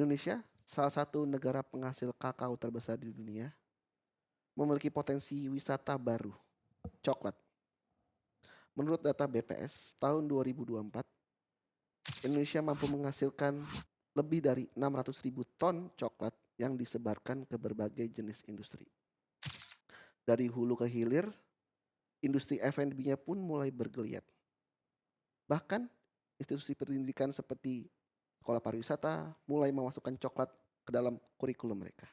Indonesia, salah satu negara penghasil kakao terbesar di dunia, memiliki potensi wisata baru, coklat. Menurut data BPS, tahun 2024, Indonesia mampu menghasilkan lebih dari 600.000 ton coklat yang disebarkan ke berbagai jenis industri. Dari hulu ke hilir, industri F&B-nya pun mulai bergeliat. Bahkan institusi pendidikan seperti sekolah pariwisata mulai memasukkan coklat ke dalam kurikulum mereka.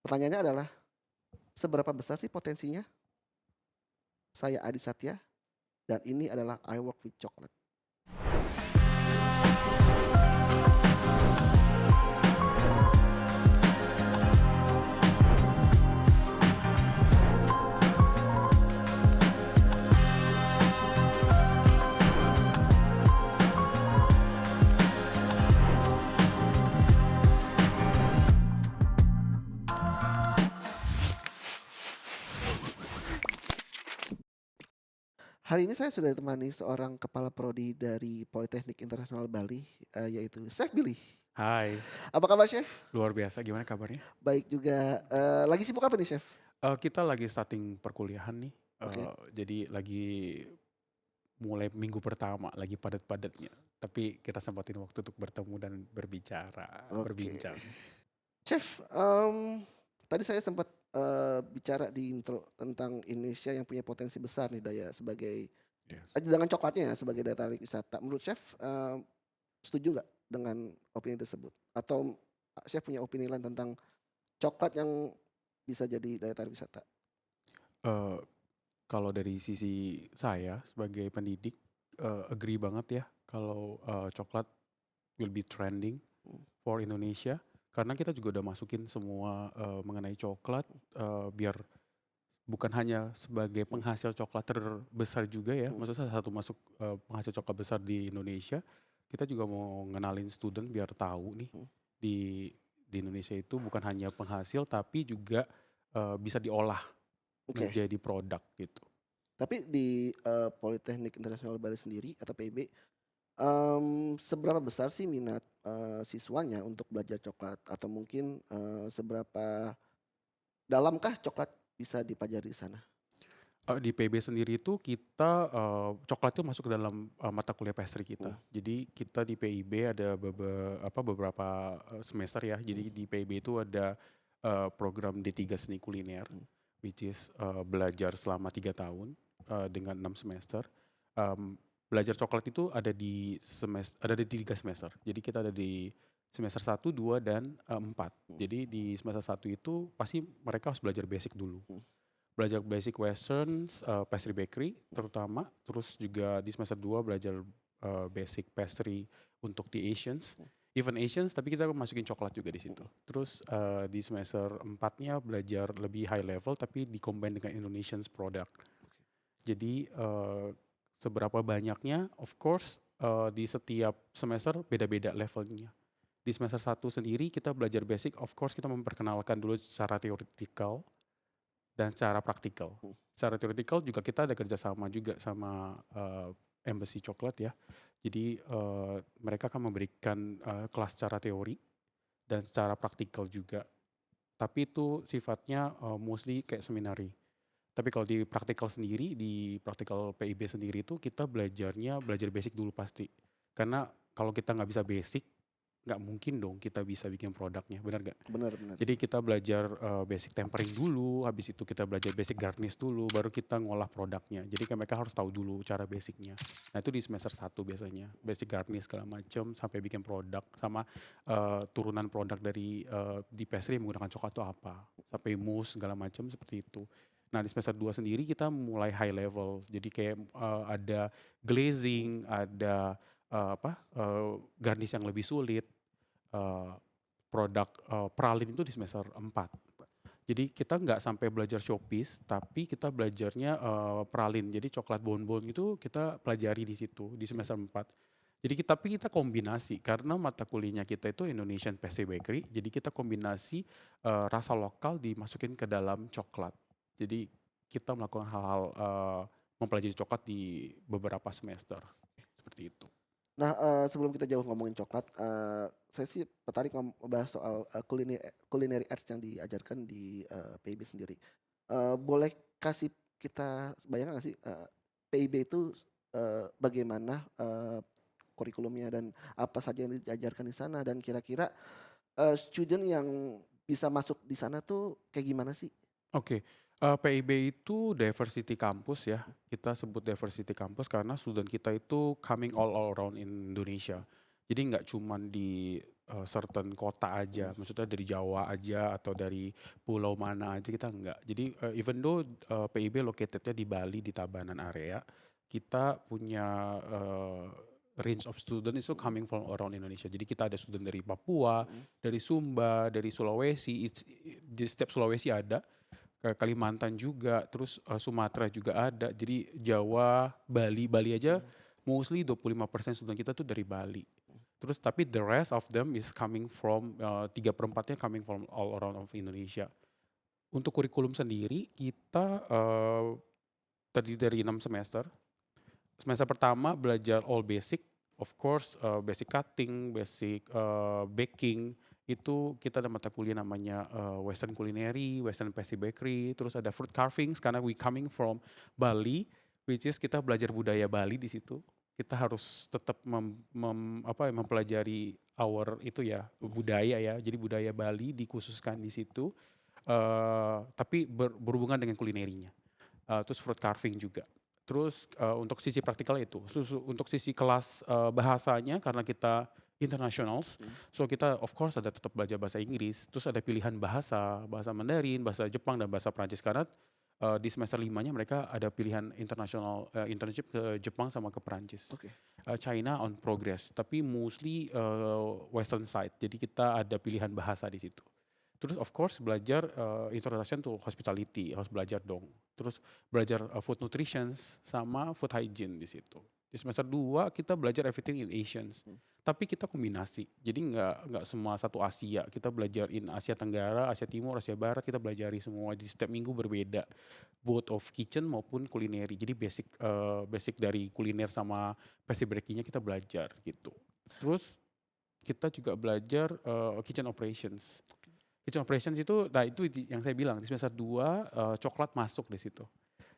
Pertanyaannya adalah, seberapa besar sih potensinya? Saya Adi Satya, dan ini adalah I Work with Chocolate. Hari ini saya sudah ditemani seorang kepala prodi dari Politeknik Internasional Bali, yaitu Chef Billy. Hai, Apa kabar, Chef? luar biasa. Gimana kabarnya? Baik juga. Lagi sibuk apa nih, Chef? Kita lagi starting perkuliahan nih. Oke. Jadi lagi mulai minggu pertama, lagi padat-padatnya. Tapi kita sempatin waktu untuk bertemu dan berbicara, Oke. berbincang. Chef, tadi saya sempat bicara di intro tentang Indonesia yang punya potensi besar nih daya sebagai Yes. dengan coklatnya ya sebagai daya tarik wisata. Menurut Chef, setuju nggak dengan opini tersebut? Atau Chef punya opini lain tentang coklat yang bisa jadi daya tarik wisata? Eh, Kalau dari sisi saya sebagai pendidik, agree banget ya kalau coklat will be trending Hmm. for Indonesia. Karena kita juga udah masukin semua mengenai coklat, biar bukan hanya sebagai Hmm. penghasil coklat terbesar juga ya, Hmm. maksudnya salah satu masuk penghasil coklat besar di Indonesia. Kita juga mau ngenalin student biar tahu nih Hmm. di di Indonesia itu bukan hanya penghasil tapi juga bisa diolah Oke. menjadi produk gitu. Tapi di Politeknik Internasional Bali sendiri atau PIB, seberapa besar sih minat siswanya untuk belajar coklat? Atau mungkin seberapa dalamkah coklat bisa dipelajari di sana? Di PIB sendiri itu kita coklat itu masuk ke dalam mata kuliah pastry Hmm. kita. Jadi kita di PIB ada beberapa semester ya. Hmm. Jadi di PIB itu ada program D3 Seni Kuliner, Hmm. which is belajar selama 3 tahun dengan 6 semester. Belajar coklat itu ada di 3 semester. Jadi kita ada di semester 1, 2, dan 4. Hmm. Jadi di semester 1 itu pasti mereka harus belajar basic dulu. Hmm. Belajar basic westerns, pastry bakery terutama, terus juga di semester 2 belajar basic pastry untuk di Asians, even Asians tapi kita masukin coklat juga di situ. Hmm. Terus di semester 4-nya belajar lebih high level tapi di-combine dengan Indonesian's product. Jadi seberapa banyaknya, of course di setiap semester beda-beda levelnya. Di semester 1 sendiri kita belajar basic, of course kita memperkenalkan dulu secara theoretical dan secara praktikal. Hmm. Secara theoretical juga kita ada kerjasama juga sama Embassy Coklat ya. Jadi mereka akan memberikan kelas secara teori dan secara praktikal juga. Tapi itu sifatnya mostly kayak seminari. Tapi kalau di praktikal sendiri, di praktikal PIB sendiri itu kita belajar basic dulu pasti. Karena kalau kita nggak bisa basic, nggak mungkin dong kita bisa bikin produknya, benar nggak? Benar, benar. Jadi kita belajar basic tempering dulu, habis itu kita belajar basic garnish dulu, baru kita ngolah produknya. Jadi kan mereka harus tahu dulu cara basicnya. Nah itu di semester 1 biasanya, basic garnish segala macam sampai bikin produk, sama turunan produk dari di pastry menggunakan coklat itu apa, sampai mousse segala macam seperti itu. Nah di semester 2 sendiri kita mulai high level, jadi kayak ada glazing, ada garnish yang lebih sulit, produk pralin itu di semester 4. Jadi kita nggak sampai belajar showpiece, tapi kita belajarnya pralin. Jadi coklat bonbon itu kita pelajari di situ di semester 4. Jadi tapi kita kombinasi karena mata kuliahnya kita itu Indonesian Pastry Bakery. Jadi kita kombinasi rasa lokal dimasukin ke dalam coklat. Jadi kita melakukan hal-hal mempelajari coklat di beberapa semester seperti itu. Nah, sebelum kita jauh ngomongin coklat, saya sih tertarik membahas soal, culinary arts yang diajarkan di, PIB sendiri. Boleh kasih kita bayangkan nggak sih, PIB itu, bagaimana, kurikulumnya dan apa saja yang diajarkan di sana dan kira-kira, student yang bisa masuk di sana tuh kayak gimana sih? Oke, PIB itu diversity campus ya, kita sebut diversity campus karena student kita itu coming all around Indonesia. Jadi nggak cuman di, certain kota aja, Mhm, maksudnya dari Jawa aja atau dari pulau mana aja kita enggak. Jadi, even though, PIB located-nya di Bali, di Tabanan area, kita punya, range of student itu mhm, coming from around Indonesia. Jadi kita ada student dari Papua, mhm, dari Sumba, dari Sulawesi, di setiap Sulawesi ada. Kalimantan juga, terus, Sumatera juga ada. Jadi Jawa, Bali, Bali aja mhm, mostly 25% student kita tuh dari Bali. Terus tapi the rest of them is coming from, 3/4-nya coming from all around of Indonesia. Untuk kurikulum sendiri kita, terdiri dari 6 semester. Semester pertama belajar all basic, of course, basic cutting, basic, baking, itu kita ada mata kuliah namanya, Western Culinary, Western Pastry Bakery, terus ada fruit carvings karena we coming from Bali, which is kita belajar budaya Bali di situ. Kita harus tetap mempelajari our itu ya, budaya ya, jadi budaya Bali dikhususkan di situ, tapi berhubungan dengan kulinerinya. Terus fruit carving juga. Terus, untuk sisi praktikal itu, untuk sisi kelas, bahasanya karena kita internationals, mhm. so kita of course ada tetap belajar bahasa Inggris, terus ada pilihan bahasa, bahasa Mandarin, bahasa Jepang, dan bahasa Prancis karena, di semester limanya mereka ada pilihan international, internship ke Jepang sama ke Perancis. Oke. China on progress, tapi mostly, western side, jadi kita ada pilihan bahasa di situ. Terus of course belajar, introduction to hospitality, harus belajar dong. Terus belajar, food nutrition sama food hygiene di situ. Di semester 2 kita belajar everything in Asians, Mhm, tapi kita kombinasi. Jadi nggak semua satu Asia, kita belajar in Asia Tenggara, Asia Timur, Asia Barat, kita belajari semua di setiap minggu berbeda, both of kitchen maupun kulineri. Jadi basic, basic dari kuliner sama pastry breaking-nya kita belajar gitu. Terus kita juga belajar, kitchen operations. Kitchen operations itu, nah itu yang saya bilang di semester 2, coklat masuk di situ.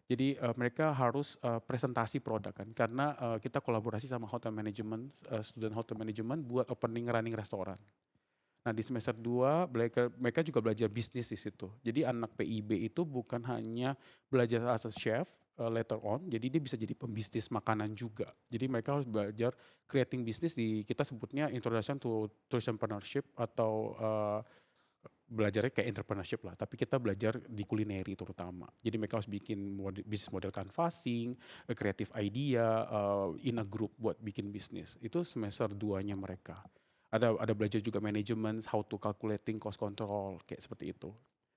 Jadi, mereka harus, presentasi produk kan karena, kita kolaborasi sama hotel management, student hotel management buat opening running restoran. Nah di semester 2 mereka juga belajar bisnis di situ. Jadi anak PIB itu bukan hanya belajar as a chef, later on, jadi dia bisa jadi pembisnis makanan juga. Jadi mereka harus belajar creating bisnis, kita sebutnya introduction to entrepreneurship atau, belajarnya kayak entrepreneurship lah, tapi kita belajar di kulineri terutama. Jadi mereka harus bikin bisnis model canvassing, creative idea, in a group buat bikin bisnis. Itu semester 2-nya mereka. Ada belajar juga management, how to calculating cost control, kayak seperti itu.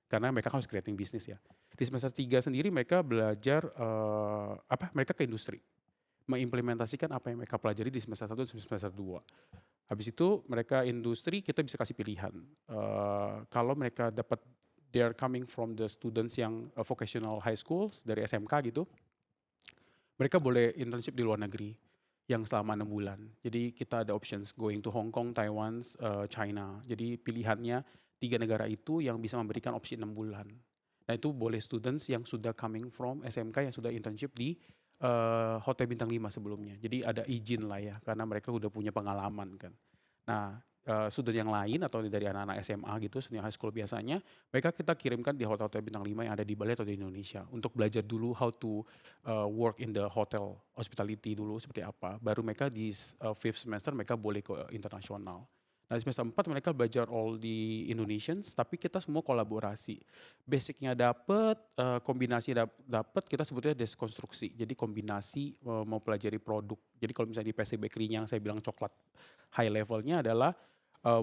Karena mereka harus creating bisnis ya. Di semester 3 sendiri mereka belajar, mereka ke industri. Mengimplementasikan apa yang mereka pelajari di semester 1 dan semester 2. Habis itu mereka industri kita bisa kasih pilihan, kalau mereka dapat, they are coming from the students yang, vocational high schools dari SMK gitu, mereka boleh internship di luar negeri yang selama 6 bulan. Jadi kita ada options going to Hong Kong, Taiwan, China. Jadi pilihannya 3 negara itu yang bisa memberikan opsi 6 bulan. Nah itu boleh students yang sudah coming from SMK yang sudah internship di, hotel bintang 5 sebelumnya. Jadi ada izin lah ya karena mereka udah punya pengalaman kan. Nah, student yang lain atau dari anak-anak SMA gitu, senior high school biasanya, mereka kita kirimkan di hotel-hotel bintang 5 yang ada di Bali atau di Indonesia untuk belajar dulu how to, work in the hotel hospitality dulu seperti apa. Baru mereka di, fifth semester mereka boleh ke internasional. Nah di semester 4 mereka belajar all di Indonesians, tapi kita semua kolaborasi. Basicnya dapet, kombinasi dapet, kita sebutnya deskonstruksi. Jadi kombinasi, mempelajari produk. Jadi kalau misalnya di pastry bakery yang saya bilang coklat high levelnya adalah,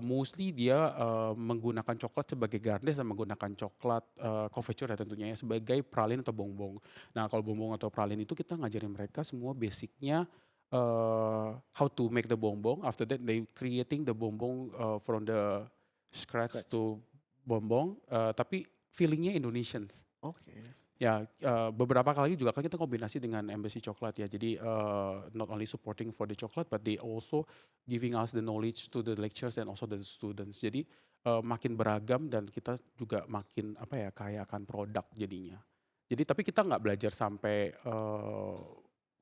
mostly dia, menggunakan coklat sebagai garnish dan menggunakan coklat, confiture ya tentunya ya, sebagai pralin atau bonbon. Nah kalau bonbon atau pralin itu kita ngajarin mereka semua basicnya, how to make the bonbon, after that they creating the bonbon, from the scratch Scratch. to bonbon, tapi feelingnya Indonesians. Oke. Ya, beberapa kali juga kan kita kombinasi dengan Embassy Coklat ya. Jadi, not only supporting for the coklat, but they also giving us the knowledge to the lecturers and also the students. Jadi, makin beragam dan kita juga makin, apa ya, kaya akan produk jadinya. Jadi tapi kita nggak belajar sampai,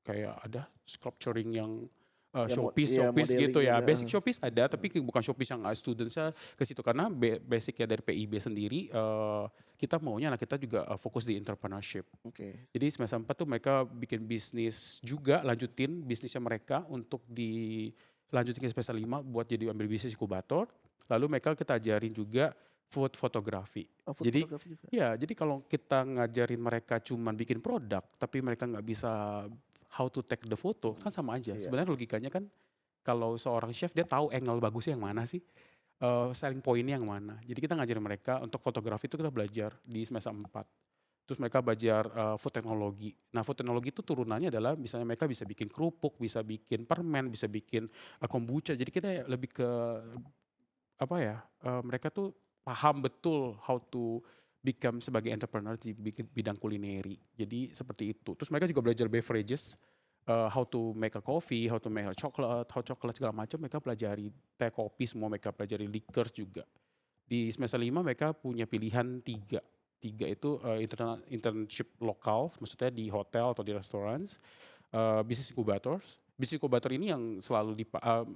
kayak ada sculpturing yang, Ya ya showpiece modeling gitu ya. gitu, Basic showpiece ada, tapi bukan showpiece yang, students-nya ke situ. Karena basic-nya dari PIB sendiri, kita maunya anak kita juga, fokus di entrepreneurship. Oke. Jadi semester 4 tuh mereka bikin bisnis juga, lanjutin bisnisnya mereka untuk dilanjutin ke semester 5 buat jadi ambil bisnis inkubator. Lalu mereka kita ajarin juga food photography. Oh, food Jadi photography juga? ya, jadi kalau kita ngajarin mereka cuman bikin produk, tapi mereka nggak bisa how to take the photo, kan sama aja. Iya. Sebenarnya logikanya kan kalau seorang chef dia tahu angle bagusnya yang mana sih, selling point-nya yang mana. Jadi kita ngajarin mereka untuk fotografi itu kita belajar di semester 4. Terus mereka belajar, food teknologi. Nah, food teknologi itu turunannya adalah misalnya mereka bisa bikin kerupuk, bisa bikin permen, bisa bikin, kombucha. Jadi kita lebih ke apa ya, mereka tuh paham betul how to become sebagai entrepreneur di bidang kulineri. Jadi seperti itu. Terus mereka juga belajar beverages, how to make a coffee, how to make a chocolate, how coklat segala macam mereka pelajari. Teh, kopi semua mereka pelajari, liqueurs juga. Di semester 5 mereka punya pilihan 3. 3 itu, internship lokal, maksudnya di hotel atau di restoran, business incubators. Business incubator ini yang selalu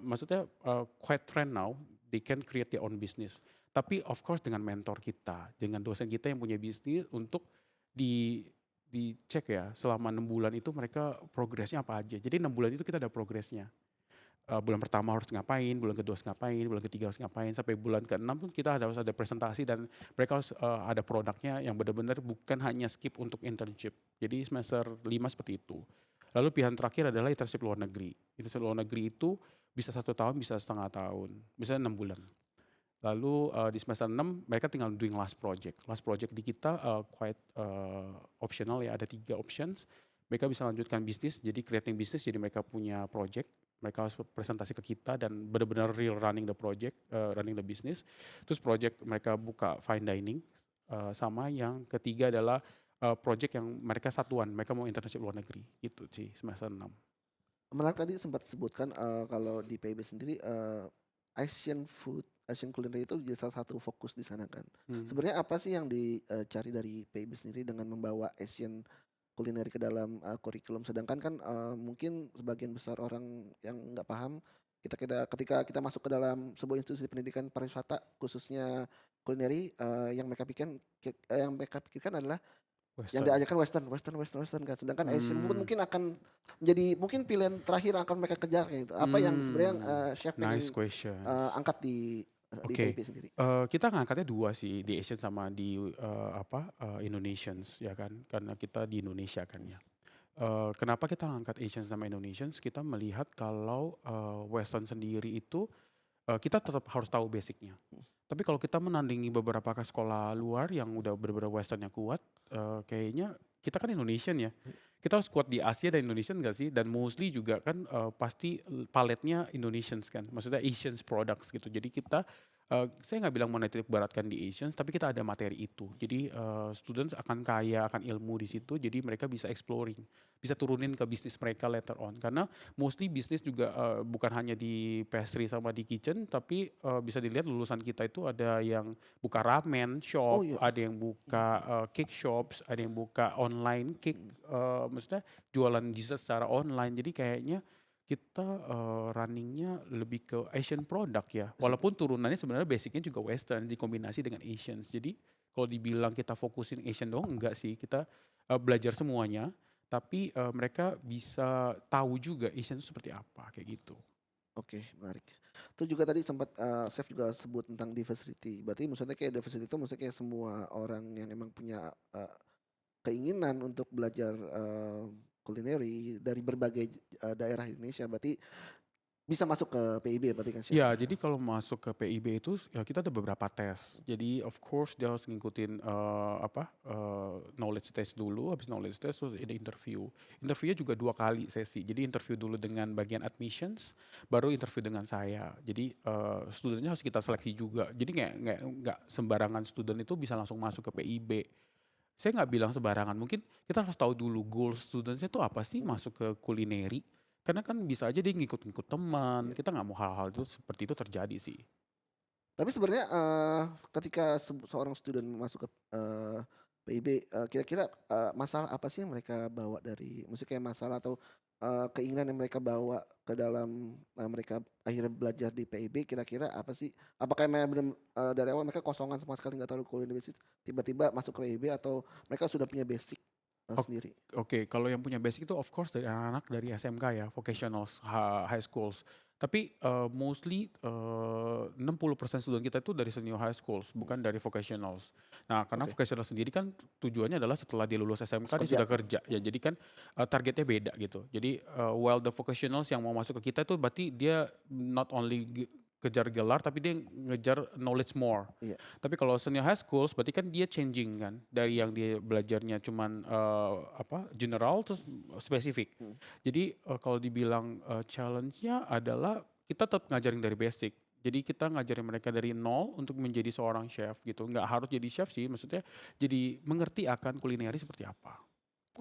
maksudnya, quite trend now, they can create their own business. Tapi of course dengan mentor kita, dengan dosen kita yang punya bisnis untuk di dicek ya selama 6 bulan itu mereka progresnya apa aja. Jadi 6 bulan itu kita ada progresnya. Bulan pertama harus ngapain, bulan kedua harus ngapain, bulan ketiga harus ngapain, sampai bulan ke-6 pun kita harus ada presentasi dan mereka harus, ada produknya yang benar-benar bukan hanya skip untuk internship. Jadi semester 5 seperti itu. Lalu pilihan terakhir adalah internship luar negeri. Internship luar negeri itu bisa 1 tahun, bisa setengah tahun, bisa 6 bulan. Lalu, di semester 6 mereka tinggal doing last project. Last project di kita, quite, optional ya, ada 3 options. Mereka bisa lanjutkan bisnis, jadi creating bisnis, jadi mereka punya project, mereka harus presentasi ke kita dan benar-benar real running the project, running the business. Terus project mereka buka fine dining, sama yang ketiga adalah, project yang mereka satuan, mereka mau internship luar negeri, gitu sih semester 6. Menarik tadi sempat disebutkan, kalau di PIB sendiri, Asian culinary itu jadi salah satu fokus di sana kan. Hmm. Sebenarnya apa sih yang dicari dari PIB sendiri dengan membawa Asian culinary ke dalam, kurikulum? Sedangkan kan, mungkin sebagian besar orang yang nggak paham, ketika kita masuk ke dalam sebuah institusi pendidikan pariwisata khususnya kulineri, yang mereka pikirkan adalah yang Western. diajarkan western kan, sedangkan Asian food Hmm. mungkin akan menjadi mungkin pilihan terakhir yang akan mereka kejar kayak gitu. Apa yang sebenarnya, chef Nice pengen, questions. angkat di Oke, PIP sendiri? kita ngangkatnya 2 sih, di Asian sama di, Indonesians ya kan, karena kita di Indonesia kan ya. Kenapa kita ngangkat Asian sama Indonesians, kita melihat kalau, Western sendiri itu, kita tetap harus tahu basic-nya. Tapi kalau kita menandingi beberapa ke sekolah luar yang udah bener-bener Western-nya kuat, kayaknya kita kan Indonesian ya, kita harus kuat di Asia dan Indonesian nggak sih? Dan mostly juga kan, pasti paletnya Indonesians kan, maksudnya Asians products gitu. Jadi kita, saya nggak bilang menitik beratkan di Asians, tapi kita ada materi itu. Jadi, students akan kaya akan ilmu di situ, jadi mereka bisa exploring, bisa turunin ke bisnis mereka later on. Karena mostly bisnis juga, bukan hanya di pastry sama di kitchen, tapi, bisa dilihat lulusan kita itu ada yang buka ramen Oh shop, iya, ada yang buka, cake shops, ada yang buka online cake, maksudnya jualan dessert secara online. Jadi kayaknya kita, running-nya lebih ke Asian product ya. Walaupun turunannya sebenarnya basic-nya juga western dikombinasi dengan Asians. Jadi kalau dibilang kita fokusin Asian doang, enggak sih. Kita, belajar semuanya, tapi, mereka bisa tahu juga Asian itu seperti apa, kayak gitu. oke, menarik. Itu juga tadi sempat, chef juga sebut tentang diversity. Berarti maksudnya kayak diversity itu maksudnya kayak semua orang yang emang punya, keinginan untuk belajar, kulineri dari berbagai, daerah Indonesia, berarti bisa masuk ke PIB ya berarti kan chef Ya, ya? jadi kalau masuk ke PIB itu ya kita ada beberapa tes. Jadi of course dia harus ngikutin, knowledge test dulu, habis knowledge test terus ada interview. Interviewnya juga 2 kali sesi. Jadi interview dulu dengan bagian admissions, baru interview dengan saya. Jadi, studentnya harus kita seleksi juga. Jadi nggak sembarangan student itu bisa langsung masuk ke PIB. saya nggak bilang sembarangan. Mungkin kita harus tahu dulu goal students-nya itu apa sih Mhm. masuk ke kulineri. Karena kan bisa aja dia ngikut-ngikut teman. Iya. Kita nggak mau hal-hal itu seperti itu terjadi sih. Tapi sebenarnya, ketika seorang student masuk ke, PIB, kira-kira, masalah apa sih yang mereka bawa dari maksudnya kayak masalah atau, keinginan yang mereka bawa ke dalam, mereka akhirnya belajar di PIB kira-kira apa sih? Apakah memang bener, dari awal mereka kosongan sama sekali nggak tahu kuliah basis, tiba-tiba masuk ke PIB atau mereka sudah punya basic, sendiri? Oke, kalau yang punya basic itu of course dari anak-anak dari SMK ya, vocationals, high schools. Tapi mostly 60% student kita itu dari senior high schools, bukan dari vocationals. Nah, karena Oke, vocational sendiri kan tujuannya adalah setelah dia lulus SMK dia kerja. sudah kerja. Ya, jadi kan targetnya beda gitu. Jadi while the vocationals yang mau masuk ke kita itu berarti dia not only kejar gelar tapi dia ngejar knowledge more. Iya. Tapi kalau senior high schools berarti kan dia changing kan dari yang dia belajarnya cuman apa general terus spesifik. Mhm. Jadi kalau dibilang challenge-nya adalah kita tetap ngajarin dari basic. Jadi kita ngajarin mereka dari nol untuk menjadi seorang chef gitu. Nggak harus jadi chef sih, maksudnya jadi mengerti akan kulineri seperti apa.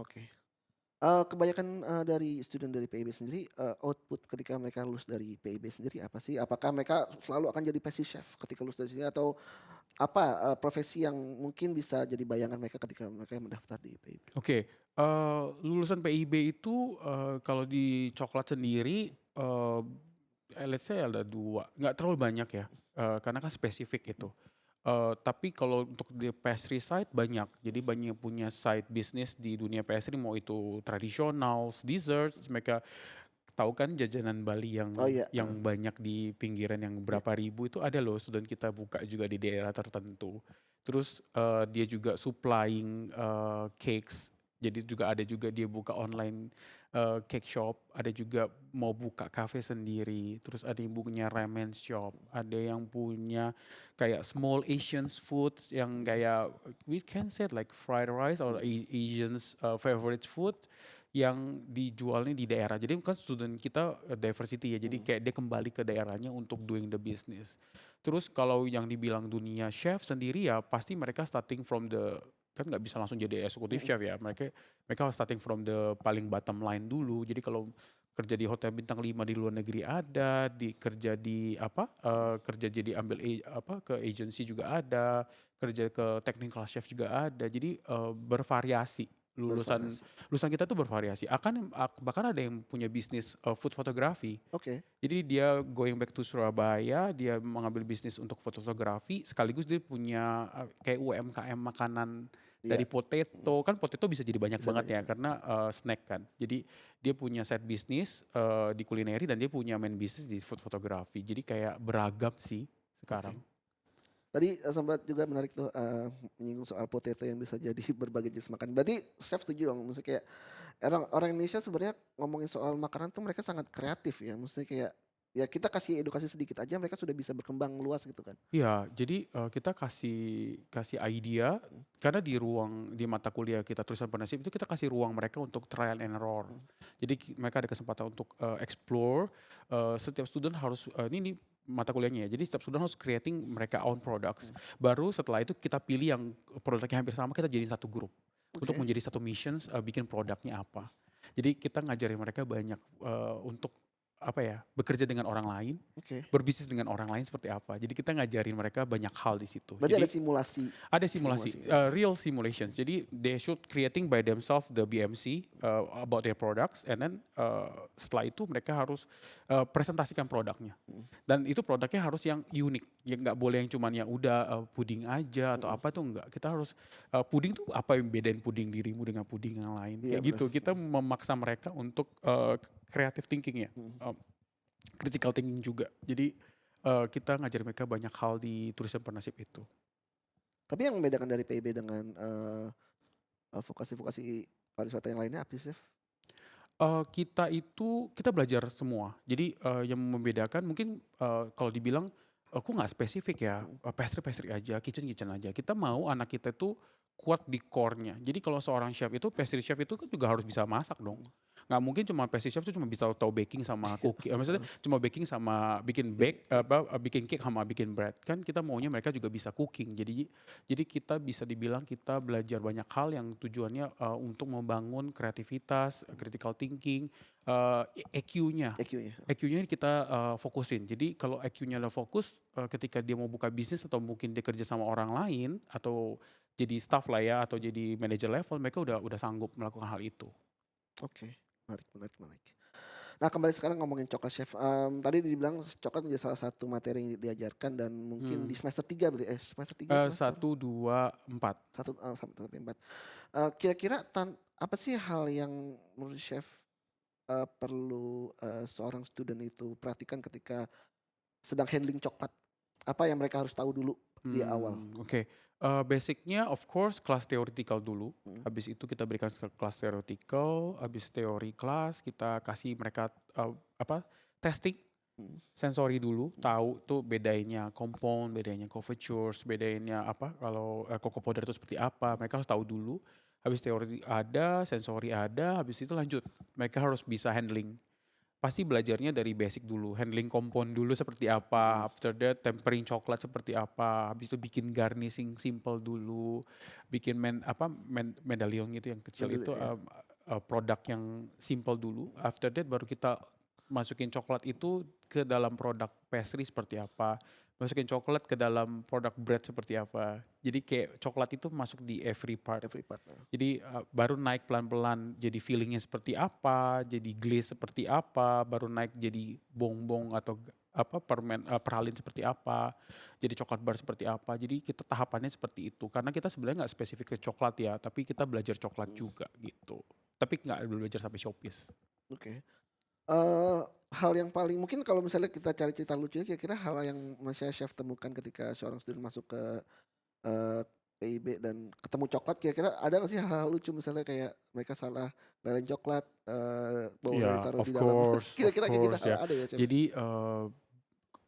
Oke. Kebanyakan, dari student dari PIB sendiri, output ketika mereka lulus dari PIB sendiri apa sih? Apakah mereka selalu akan jadi pastry chef ketika lulus dari sini atau apa, profesi yang mungkin bisa jadi bayangan mereka ketika mereka mendaftar di PIB? Oke, lulusan PIB itu kalau di coklat sendiri let's say ada 2, nggak terlalu banyak ya, karena kan spesifik itu. Tapi kalau untuk di pastry side banyak, jadi banyak punya side bisnis di dunia pastry mau itu tradisional, desserts, mereka tahu kan jajanan Bali yang Oh iya, banyak di pinggiran yang iya, berapa ribu itu ada loh student kita buka juga di daerah tertentu. Terus dia juga supplying cakes, jadi juga ada juga dia buka online cake shop, ada juga mau buka cafe sendiri, terus ada yang punya ramen shop, ada yang punya kayak small Asians food yang kayak we can say it like fried rice or Asians favorite food yang dijualnya di daerah. Jadi kan student kita diversity ya, jadi mhm, kayak dia kembali ke daerahnya untuk doing the business. Terus kalau yang dibilang dunia chef sendiri ya pasti mereka starting from the kan nggak bisa langsung jadi eksekutif mhm, chef ya. Mereka starting from the paling bottom line dulu. Jadi kalau kerja di hotel bintang 5 di luar negeri ada, kerja di apa kerja jadi ambil apa ke agency juga ada, kerja ke technical chef juga ada. Jadi bervariasi lulusan bervariasi. lulusan kita tuh bervariasi. Bahkan ada yang punya bisnis food photography. Oke, Jadi dia going back to Surabaya, dia mengambil bisnis untuk fotografi, sekaligus dia punya kayak UMKM makanan iya, dari potato, kan potato bisa jadi banyak bisa banget banyak, ya karena snack kan. Jadi dia punya side bisnis di kulineri dan dia punya main bisnis di food photography. Jadi kayak beragam sih oke. sekarang. Tadi, sempat juga menarik tuh, menyinggung soal potato yang bisa jadi berbagai jenis makan. Berarti chef setuju dong, maksudnya kayak orang orang Indonesia sebenarnya ngomongin soal makanan tuh mereka sangat kreatif ya, maksudnya kayak, ya kita kasih edukasi sedikit aja mereka sudah bisa berkembang luas gitu kan. Iya, jadi kita kasih kasih idea Mhm, karena di mata kuliah kita tulisan penasehat itu kita kasih ruang mereka untuk trial and error. mhm, Jadi mereka ada kesempatan untuk explore. Setiap student harus ini mata kuliahnya ya. Jadi setiap student harus creating mereka own products. mhm. Baru setelah itu kita pilih yang produknya hampir sama kita jadiin satu grup untuk Oke, menjadi satu missions bikin produknya apa. Jadi kita ngajarin mereka banyak untuk apa ya bekerja dengan orang lain, oke. berbisnis dengan orang lain seperti apa. Jadi kita ngajarin mereka banyak hal di situ. Berarti ada Jadi simulasi ada simulasi, simulasi ya? real simulations. Jadi they should creating by themselves the BMC about their products, and then setelah itu mereka harus presentasikan produknya. Mhm, Dan itu produknya harus yang unik, ya nggak boleh yang cuman yang udah puding aja atau mhm. apa tuh enggak. Kita harus puding tuh apa yang bedain puding dirimu dengan puding yang lain Iya kayak benar, gitu. Kita memaksa mereka untuk creative thinking ya, mhm. critical thinking juga. Jadi kita ngajarin mereka banyak hal di tulisan penasib itu. Tapi yang membedakan dari PIB dengan, vokasi-vokasi pariwisata yang lainnya apa sih, Chef? Kita belajar semua. Jadi, yang membedakan mungkin, kalau dibilang, kok nggak spesifik ya, Mhm, pastry-pastry aja, kitchen-kitchen aja. Kita mau anak kita tuh kuat di core-nya. Jadi kalau seorang chef itu, pastry chef itu kan juga harus bisa masak dong. nggak mungkin cuma pastry chef tuh cuma bisa tahu baking sama cookie. Maksudnya Heeh, cuma baking sama bikin bake bake. bikin cake sama bikin bread. Kan kita maunya mereka juga bisa cooking. Jadi kita bisa dibilang kita belajar banyak hal yang tujuannya untuk membangun kreativitas, critical thinking, EQ-nya. EQ-nya. EQ-nya kita fokusin. Jadi kalau EQ-nya udah fokus, ketika dia mau buka bisnis atau mungkin dia kerja sama orang lain atau jadi staff lah ya atau jadi manager level, mereka udah sanggup melakukan hal itu. Oke, menarik, menarik, menarik. Nah, kembali sekarang ngomongin coklat chef. Tadi dibilang coklat menjadi salah satu materi yang diajarkan dan mungkin di Hmm. semester 3 berarti semester 3 semester 1, 2, 4. 1 sampai 4. Kira-kira apa sih hal yang menurut chef perlu seorang student itu perhatikan ketika sedang handling coklat? Apa yang mereka harus tahu dulu di awal? Oke. Basic-nya of course kelas theoretical dulu, Mhm, habis itu kita berikan kelas theoretical, habis teori kelas kita kasih mereka, testing mhm, sensori dulu, mhm, tahu tuh bedainnya compound, bedainnya couvertures, bedainnya kalau, cocoa powder itu seperti apa, mereka harus tahu dulu. Habis teori ada, sensori ada, habis itu lanjut, mereka harus bisa handling. Pasti belajarnya dari basic dulu, handling kompon dulu seperti mhm. apa, after that tempering coklat seperti apa, habis itu bikin garnishing simple dulu, bikin medallion gitu yang kecil Ngambil itu, ya. produk yang simple dulu, after that baru kita masukin coklat itu ke dalam produk pastry seperti apa, masukin coklat ke dalam produk bread seperti apa. Jadi kayak coklat itu masuk di every part. Every part. Jadi, baru naik pelan-pelan jadi feeling-nya seperti apa, jadi glaze seperti apa, baru naik jadi bonbon atau perhalin seperti apa, jadi coklat bar seperti apa. Jadi kita tahapannya seperti itu. Karena kita sebenarnya nggak spesifik ke coklat ya, tapi kita belajar coklat Mhm, juga gitu. Tapi nggak belajar sampai showbiz. oke. Hal yang paling mungkin kalau misalnya kita cari cerita lucunya kira-kira hal yang misalnya chef temukan ketika seorang student masuk ke eee, PIB dan ketemu coklat kira-kira ada nggak sih hal-hal lucu misalnya kayak mereka salah lelehin coklat, bawangnya Iya, ditaruh di dalam of kira-kira kayak gitu course ya. ada ya chef? Jadi,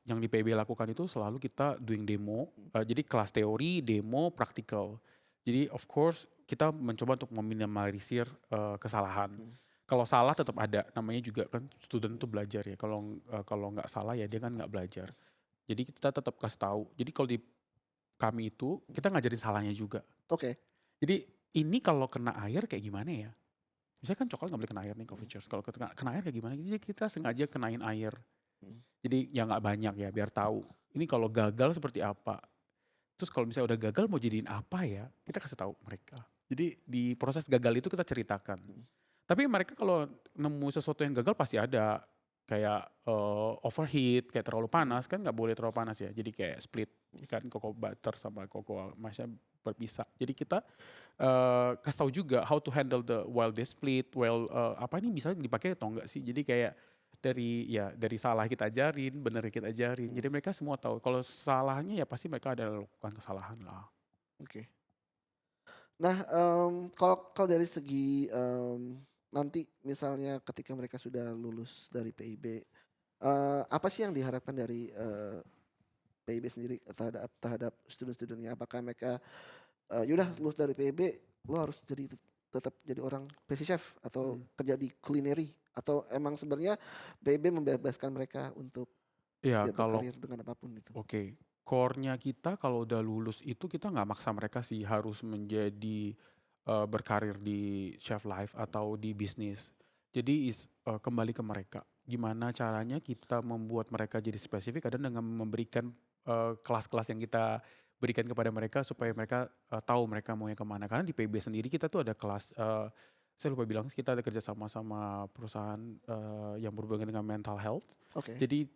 yang di PIB lakukan itu selalu kita doing demo, Mmm, jadi kelas teori, demo, praktikal. Jadi of course kita mencoba untuk meminimalisir, kesalahan. mhm, Kalau salah tetap ada, namanya juga kan student tuh belajar ya, kalau nggak salah ya dia kan nggak belajar. Jadi kita tetap kasih tahu. Jadi kalau di kami itu, mhm. kita ngajarin salahnya juga. Oke, Jadi ini kalau kena air kayak gimana ya? Misalnya kan coklat nggak boleh kena air nih, mhm, coffee cheers. Kalau kena air kayak gimana? Jadi kita sengaja kenain air. mhm, Jadi ya nggak banyak ya, biar tahu. Ini kalau gagal seperti apa. Terus kalau misalnya udah gagal mau jadiin apa ya, kita kasih tahu mereka. Jadi di proses gagal itu kita ceritakan. mhm, Tapi mereka kalau nemu sesuatu yang gagal pasti ada. Kayak overheat, kayak terlalu mhm, panas, kan nggak boleh terlalu panas ya. Jadi kayak split, kan cocoa butter sama cocoa masnya berpisah. Jadi kita kasih tahu juga how to handle the while they split, apa ini bisa dipakai atau enggak sih. Jadi kayak dari salah kita ajarin, bener kita ajarin. mhm, Jadi mereka semua tahu. Kalau salahnya ya pasti mereka ada lakukan kesalahan lah. oke. Nah, kalau kalau dari segi, nanti misalnya ketika mereka sudah lulus dari PIB, apa sih yang diharapkan dari, PIB sendiri terhadap terhadap student-student-nya? Apakah mereka, ya udah lulus dari PIB lo harus tetap jadi orang pastry chef atau Hmm. kerja di culinary atau emang sebenarnya PIB membebaskan mereka untuk Ya ya kalau berkarir dengan apapun gitu? oke, core-nya kita kalau udah lulus itu kita nggak maksa mereka sih harus menjadi berkarir di chef life atau di bisnis. Jadi kembali ke mereka. Gimana caranya kita membuat mereka jadi spesifik dan dengan memberikan kelas-kelas yang kita berikan kepada mereka supaya mereka tahu mereka maunya kemana. Karena di PB sendiri kita tuh ada kelas, saya lupa bilang kita ada kerja sama perusahaan yang berhubungan dengan mental health. Oke, Jadi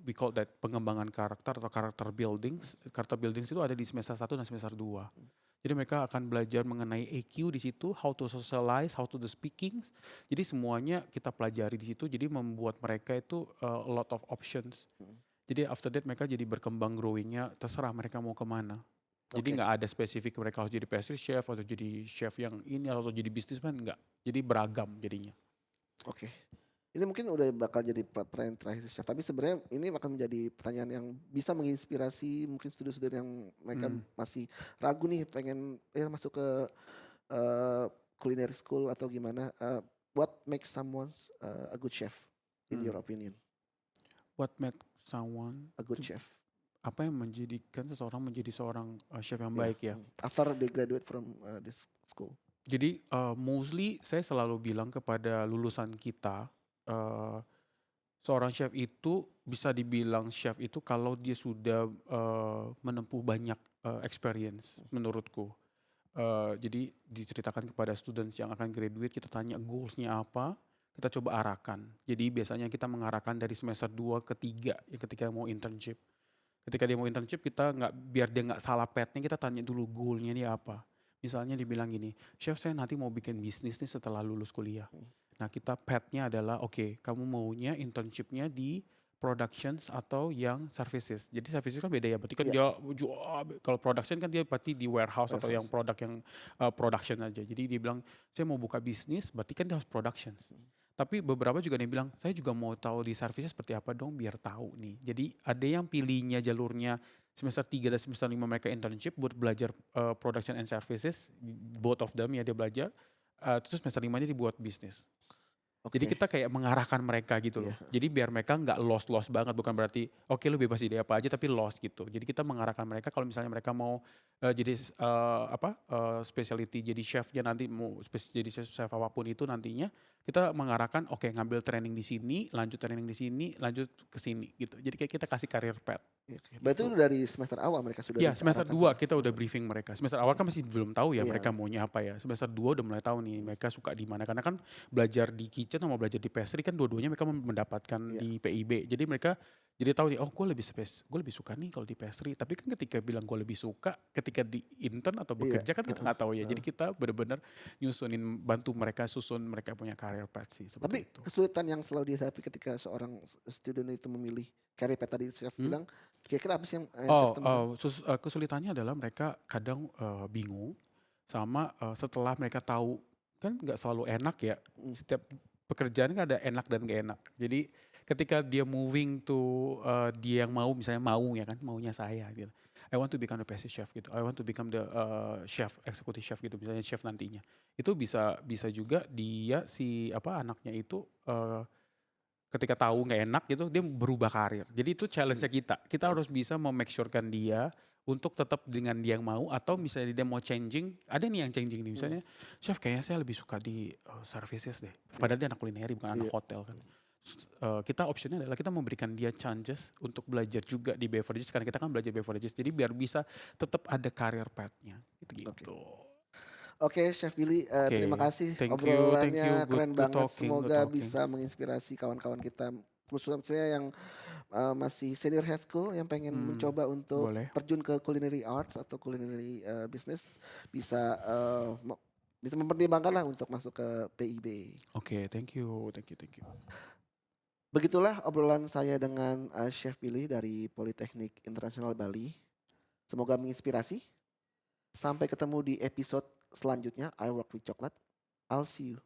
we call that pengembangan karakter atau karakter buildings. Karakter buildings itu ada di semester 1 dan semester 2. mmm, Jadi mereka akan belajar mengenai EQ di situ, how to socialize, how to the speaking. Jadi semuanya kita pelajari di situ. Jadi membuat mereka itu a lot of options. mhm, Jadi after that mereka jadi berkembang growingnya terserah mereka mau kemana. Jadi oke, nggak ada spesifik mereka harus jadi pastry chef atau jadi chef yang ini atau jadi businessman enggak. Jadi beragam jadinya. oke. Ini mungkin udah bakal jadi pertanyaan terakhir sih, Chef, tapi sebenarnya ini akan menjadi pertanyaan yang bisa menginspirasi mungkin student-student yang mereka Hmm. masih ragu nih pengen ya masuk ke, eee, culinary school atau gimana, what makes someone a good chef in Hmm. your opinion? What make someone A good to chef. apa yang menjadikan seseorang menjadi seorang chef yang Yeah. baik ya? After they graduate from this school. Jadi mostly saya selalu bilang kepada lulusan kita, uh, seorang chef itu bisa dibilang chef itu kalau dia sudah menempuh banyak experience menurutku. Jadi diceritakan kepada students yang akan graduate, kita tanya goals-nya apa, kita coba arahkan. Jadi biasanya kita mengarahkan dari semester 2 ke 3 ya ketika mau internship. Ketika dia mau internship kita biar dia nggak salah path-nya, kita tanya dulu goal-nya dia apa. Misalnya dibilang gini, chef saya nanti mau bikin bisnis nih setelah lulus kuliah. Nah kita path-nya adalah oke, kamu maunya internship-nya di productions atau yang services. Jadi services kan beda ya, berarti kan Yeah. dia kalau production kan dia berarti di warehouse atau yang Warehouse. produk yang production aja. Jadi dia bilang saya mau buka bisnis, berarti kan dia harus productions. Tapi beberapa juga ada yang bilang, saya juga mau tahu di servicenya seperti apa dong biar tahu nih. Jadi ada yang pilihnya jalurnya semester 3 dan semester 5 mereka internship buat belajar production and services, both of them ya dia belajar. Terus semester 5-nya dibuat bisnis. Jadi Oke. kita kayak mengarahkan mereka gitu loh. Iya. Jadi biar mereka nggak lost banget, bukan berarti oke lu bebas ide apa aja tapi lost gitu. Jadi kita mengarahkan mereka kalau misalnya mereka mau jadi specialty jadi chefnya nanti mau jadi chef apapun itu nantinya kita mengarahkan oke ngambil training di sini, lanjut training di sini, lanjut ke sini gitu. Jadi kayak kita kasih career path. Berarti Gitu. itu dari semester awal mereka sudah Ya semester diarahkan 2 kita udah briefing mereka. Semester awal kan masih belum tahu ya Iya. mereka maunya apa ya. Semester 2 udah mulai tahu nih mereka suka di mana. Karena kan belajar di kitchen sama belajar di pastry kan dua-duanya mereka mendapatkan Iya. di PIB. Jadi mereka jadi tahu nih, oh gue lebih suka nih kalau di pastry. Tapi kan ketika bilang gue lebih suka, ketika di intern atau bekerja kan kita nggak tahu ya. Jadi kita benar-benar nyusunin, bantu mereka susun mereka punya career path sih seperti Tapi itu. kesulitan yang selalu dihadapi ketika seorang student itu memilih career path tadi chef bilang, kira-kira apa sih yang chef temukan? Kesulitannya adalah mereka kadang bingung sama setelah mereka tahu kan nggak selalu enak ya. Setiap pekerjaan kan ada enak dan gak enak. Jadi ketika dia moving to dia yang mau misalnya mau ya kan maunya saya gitu. I want to become the pastry chef gitu. I want to become the chef, executive chef gitu misalnya chef nantinya. Itu bisa juga dia si anaknya itu ketika tahu nggak enak gitu dia berubah karir. Jadi itu challenge-nya kita. Kita harus bisa make sure-kan dia untuk tetap dengan dia yang mau atau misalnya dia mau changing, ada nih yang changing nih misalnya, chef kayaknya saya lebih suka di services deh. Padahal dia anak kulineri bukan anak hotel kan. Kita optionnya adalah kita memberikan dia chances untuk belajar juga di beverages karena kita kan belajar beverages. Jadi biar bisa tetap ada career path-nya gitu. Oke, Chef Billy, terima kasih Thank you. obrolannya Good keren banget. talking, good Semoga talking. bisa menginspirasi kawan-kawan kita, khususnya saya yang masih senior high school yang pengen mencoba untuk Boleh. terjun ke culinary arts atau culinary business bisa bisa mempertimbangkan lah untuk masuk ke PIB. Oke, thank you. Begitulah obrolan saya dengan Chef Billy dari Politeknik Internasional Bali. Semoga menginspirasi. Sampai ketemu di episode selanjutnya I Work with Chocolate. I'll see you.